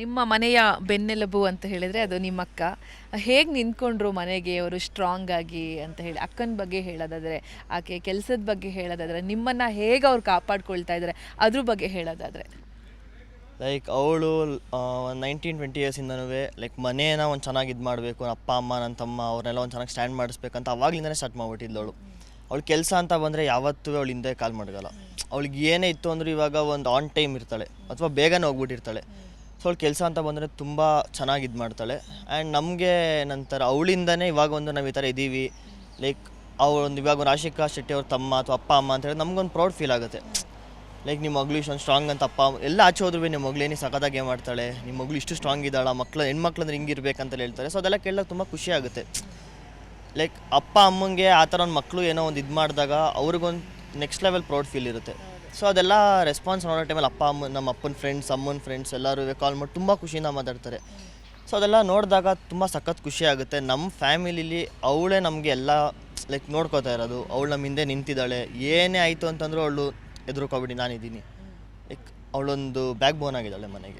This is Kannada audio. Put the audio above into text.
ನಿಮ್ಮ ಮನೆಯ ಬೆನ್ನೆಲುಬು ಅಂತ ಹೇಳಿದರೆ ಅದು ನಿಮ್ಮ ಅಕ್ಕ. ಹೇಗೆ ನಿಂತ್ಕೊಂಡ್ರು ಮನೆಗೆ ಅವರು ಸ್ಟ್ರಾಂಗ್ ಆಗಿ ಅಂತ ಹೇಳಿ ಅಕ್ಕನ ಬಗ್ಗೆ ಹೇಳೋದಾದರೆ, ಆಕೆ ಕೆಲಸದ ಬಗ್ಗೆ ಹೇಳೋದಾದರೆ, ನಿಮ್ಮನ್ನು ಹೇಗೆ ಅವ್ರು ಕಾಪಾಡ್ಕೊಳ್ತಾ ಇದ್ದಾರೆ ಅದ್ರ ಬಗ್ಗೆ ಹೇಳೋದಾದರೆ? ಲೈಕ್ ಅವಳು ಒಂದು 19-20 ಇಯರ್ಸಿಂದನೂ ಲೈಕ್ ಮನೇನ ಒಂದು ಚೆನ್ನಾಗಿ ಇದು ಮಾಡಬೇಕು, ಅಪ್ಪ ಅಮ್ಮ ನನ್ನ ತಮ್ಮ ಅವ್ರನ್ನೆಲ್ಲ ಒಂದು ಚೆನ್ನಾಗಿ ಸ್ಟ್ಯಾಂಡ್ ಮಾಡಿಸ್ಬೇಕಂತ ಅವಾಗಲಿಂದನೇ ಸ್ಟಾರ್ಟ್ ಮಾಡಿಬಿಟ್ಟಿದ್ಲು ಅವಳು. ಅವಳು ಕೆಲಸ ಅಂತ ಬಂದರೆ ಯಾವತ್ತೂ ಅವಳು ಹಿಂದೆ ಕಾಲು ಮಡಗಲ್ಲ. ಅವಳಿಗೆ ಏನೇ ಇತ್ತು ಅಂದರೂ ಇವಾಗ ಒಂದು ಆನ್ ಟೈಮ್ ಇರ್ತಾಳೆ ಅಥವಾ ಬೇಗನೆ ಹೋಗ್ಬಿಟ್ಟಿರ್ತಾಳೆ. ಸೊ ಅವಳು ಕೆಲಸ ಅಂತ ಬಂದರೆ ತುಂಬ ಚೆನ್ನಾಗಿ ಇದು ಮಾಡ್ತಾಳೆ. ಆ್ಯಂಡ್ ನಮಗೆ ನಂತರ ಅವಳಿಂದನೇ ಇವಾಗ ಒಂದು ನಾವು ಈ ಥರ ಇದ್ದೀವಿ. ಲೈಕ್ ಅವಳೊಂದು ಇವಾಗ ಒಂದು ರಾಶಿಕಾ ಶೆಟ್ಟಿ ಅವ್ರ ತಮ್ಮ ಅಥವಾ ಅಪ್ಪ ಅಮ್ಮ ಅಂತ ಹೇಳಿ ನಮಗೊಂದು ಪ್ರೌಡ್ ಫೀಲ್ ಆಗುತ್ತೆ. ಲೈಕ್ ನಿಮ್ಮ ಮಗಳು ಇಷ್ಟೊಂದು ಸ್ಟ್ರಾಂಗ್ ಅಂತ ಅಪ್ಪ ಎಲ್ಲ ಆಚೆ ಹೋದ್ರು ನಿಮ್ಮ ಮಗಳೇನಿ ಸಖತ್ತಾಗಿ ಏನು ಮಾಡ್ತಾಳೆ, ನಿಮ್ಮ ಮಗಳು ಇಷ್ಟು ಸ್ಟ್ರಾಂಗ್ ಇದ್ದಾಳ, ಹೆಣ್ಮಕ್ಳು ಅಂದ್ರೆ ಹಿಂಗಿರ್ಬೇಕಂತಲೇ ಹೇಳ್ತಾರೆ. ಸೊ ಅದೆಲ್ಲ ಕೇಳಿದಾಗ ತುಂಬ ಖುಷಿ ಆಗುತ್ತೆ. ಲೈಕ್ ಅಪ್ಪ ಅಮ್ಮಂಗೆ ಆ ಥರ ಒಂದು ಮಕ್ಕಳು ಏನೋ ಒಂದು ಇದು ಮಾಡಿದಾಗ ಅವ್ರಿಗೊಂದು ನೆಕ್ಸ್ಟ್ ಲೆವೆಲ್ ಪ್ರೌಡ್ ಫೀಲ್ ಇರುತ್ತೆ. ಸೊ ಅದೆಲ್ಲ ರೆಸ್ಪಾನ್ಸ್ ನೋಡೋ ಟೈಮಲ್ಲಿ ಅಪ್ಪ ಅಮ್ಮ ನಮ್ಮ ಅಪ್ಪನ ಫ್ರೆಂಡ್ಸ್ ಅಮ್ಮನ ಫ್ರೆಂಡ್ಸ್ ಎಲ್ಲರೂ ಕಾಲ್ ಮಾಡಿ ತುಂಬ ಖುಷಿಯಿಂದ ಮಾತಾಡ್ತಾರೆ. ಸೊ ಅದೆಲ್ಲ ನೋಡಿದಾಗ ತುಂಬ ಸಖತ್ ಖುಷಿ ಆಗುತ್ತೆ. ನಮ್ಮ ಫ್ಯಾಮಿಲಿಲಿ ಅವಳೇ ನಮಗೆ ಎಲ್ಲ ಲೈಕ್ ನೋಡ್ಕೋತಾ ಇರೋದು. ಅವಳು ನಮ್ಮ ಹಿಂದೆ ನಿಂತಿದ್ದಾಳೆ. ಏನೇ ಆಯಿತು ಅಂತಂದರೂ ಅವಳು ಎದುರುಕೋಬಿಡಿ ನಾನಿದ್ದೀನಿ. ಲೈಕ್ ಅವಳೊಂದು ಬ್ಯಾಕ್ ಬೋನ್ ಆಗಿದ್ದಾಳೆ ಮನೆಗೆ.